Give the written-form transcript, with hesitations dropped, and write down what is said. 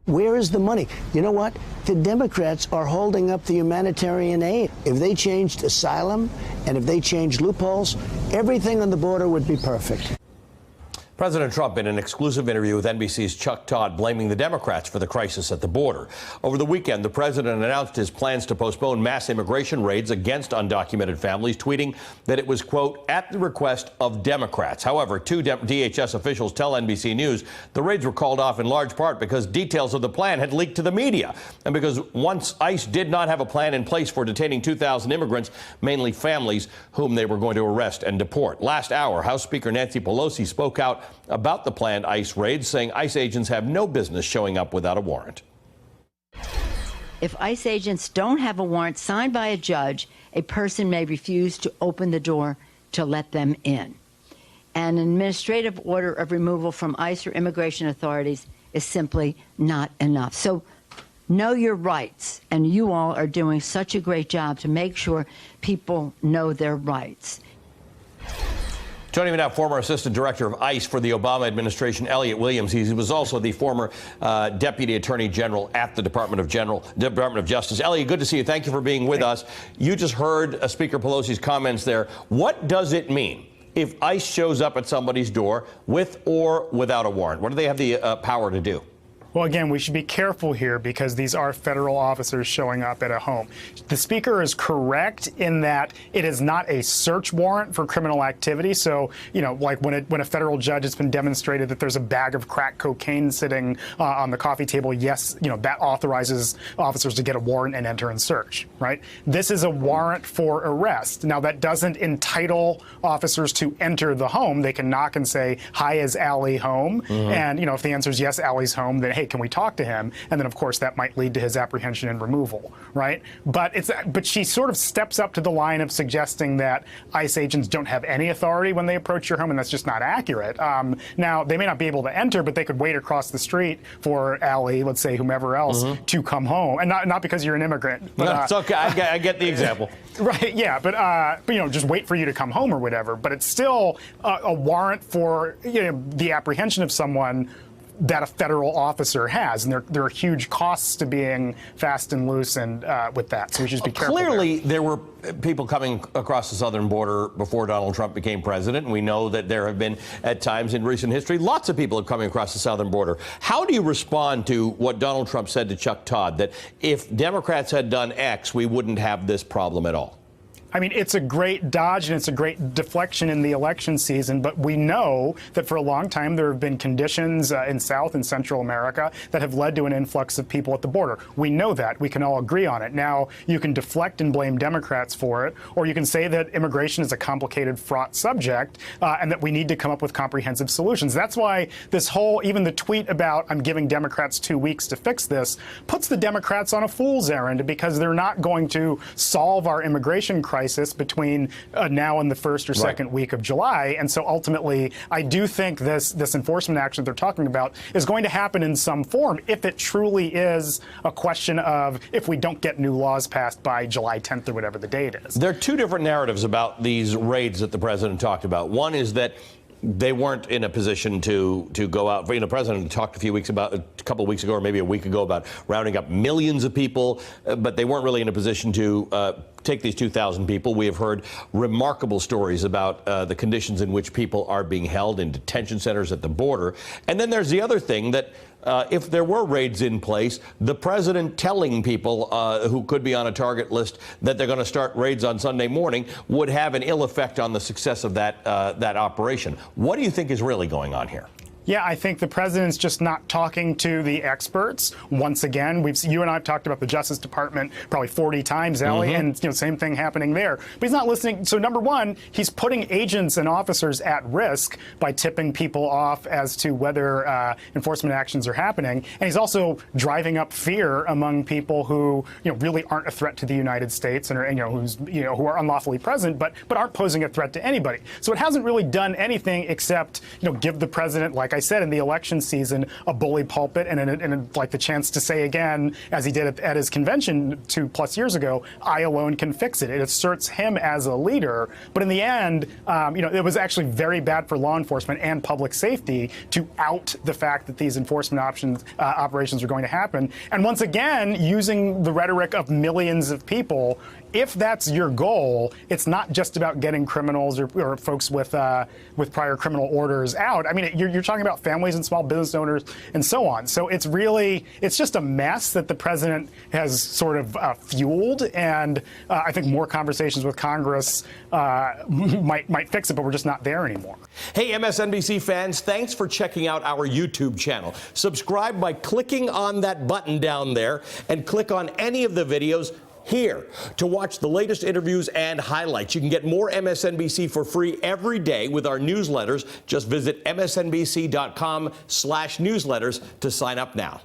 Where is the money? You know what? The Democrats are holding up the humanitarian aid. If they changed asylum and if they changed loopholes, everything on the border would be perfect. President Trump, in an exclusive interview with NBC's Chuck Todd, blaming the Democrats for the crisis at the border. Over the weekend, the president announced his plans to postpone mass immigration raids against undocumented families, tweeting that it was, quote, at the request of Democrats. However, two DHS officials tell NBC News the raids were called off in large part because details of the plan had leaked to the media, and because once ICE did not have a plan in place for detaining 2,000 immigrants, mainly families whom they were going to arrest and deport. Last hour, House Speaker Nancy Pelosi spoke out about the planned ICE raids, saying ICE agents have no business showing up without a warrant. If ICE agents don't have a warrant signed by a judge, a person may refuse to open the door to let them in. An administrative order of removal from ICE or immigration authorities is simply not enough. So know your rights, and you all are doing such a great job to make sure people know their rights. Joining me now, former Assistant Director of ICE for the Obama administration, Elliot Williams. He was also the former Deputy Attorney General at the Department of Justice. Elliot, good to see you. Thank you for being with us. You just heard Speaker Pelosi's comments there. What does it mean if ICE shows up at somebody's door with or without a warrant? What do they have the power to do? Well, again, we should be careful here because these are federal officers showing up at a home. The Speaker is correct in that it is not a search warrant for criminal activity. So, you know, like when a federal judge has been demonstrated that there's a bag of crack cocaine sitting on the coffee table, yes, you know, that authorizes officers to get a warrant and enter and search, right? This is a warrant for arrest. Now, that doesn't entitle officers to enter the home. They can knock and say, hi, is Allie home? And, you know, if the answer is yes, Allie's home, then, hey, can we talk to him? And then, of course, that might lead to his apprehension and removal, right? But she sort of steps up to the line of suggesting that ICE agents don't have any authority when they approach your home, and that's just not accurate. Now, they may not be able to enter, but they could wait across the street for Allie, let's say, whomever else, to come home, and not because you're an immigrant. But, no, it's okay. I get the example. Right? Yeah, but you know, just wait for you to come home or whatever. But it's still a warrant for, you know, the apprehension of someone that a federal officer has, and there are huge costs to being fast and loose and with that. So we should just be careful. Clearly, there were people coming across the southern border before Donald Trump became president. And we know that there have been, at times in recent history, lots of people coming across the southern border. How do you respond to what Donald Trump said to Chuck Todd, that if Democrats had done X, we wouldn't have this problem at all? I mean, it's a great dodge and it's a great deflection in the election season, but we know that for a long time there have been conditions in South and Central America that have led to an influx of people at the border. We know that. We can all agree on it. Now, you can deflect and blame Democrats for it, or you can say that immigration is a complicated, fraught subject, and that we need to come up with comprehensive solutions. That's why this whole, even the tweet about I'm giving Democrats 2 weeks to fix this, puts the Democrats on a fool's errand, because they're not going to solve our immigration crisis between now and the first or second week of July. And so ultimately, I do think this enforcement action they're talking about is going to happen in some form if it truly is a question of if we don't get new laws passed by July 10th or whatever the date is. There are two different narratives about these raids that the president talked about. One is that they weren't in a position to go out. You know, the president talked a couple of weeks ago, or maybe a week ago, about rounding up millions of people, but they weren't really in a position to take these 2,000 people. We have heard remarkable stories about the conditions in which people are being held in detention centers at the border. And then there's the other thing that if there were raids in place, the president telling people who could be on a target list that they're going to start raids on Sunday morning would have an ill effect on the success of that operation. What do you think is really going on here? Yeah, I think the president's just not talking to the experts. Once again, you and I have talked about the Justice Department probably 40 times, Ellie, and same thing happening there. But he's not listening. So number one, he's putting agents and officers at risk by tipping people off as to whether enforcement actions are happening. And he's also driving up fear among people who really aren't a threat to the United States and are who are unlawfully present, but aren't posing a threat to anybody. So it hasn't really done anything except give the president, like like I said, in the election season, a bully pulpit and like the chance to say again, as he did at his convention 2+ years ago, I alone can fix it. It asserts him as a leader. But in the end, it was actually very bad for law enforcement and public safety to out the fact that these enforcement operations were going to happen. And once again, using the rhetoric of millions of people, if that's your goal, it's not just about getting criminals or folks with prior criminal orders out. I mean, you're talking about families and small business owners and so on. So it's just a mess that the president has sort of fueled. And I think more conversations with Congress might fix it, but we're just not there anymore. Hey, MSNBC fans, thanks for checking out our YouTube channel. Subscribe by clicking on that button down there and click on any of the videos here to watch the latest interviews and highlights. You can get more MSNBC for free every day with our newsletters. Just visit msnbc.com/newsletters to sign up now.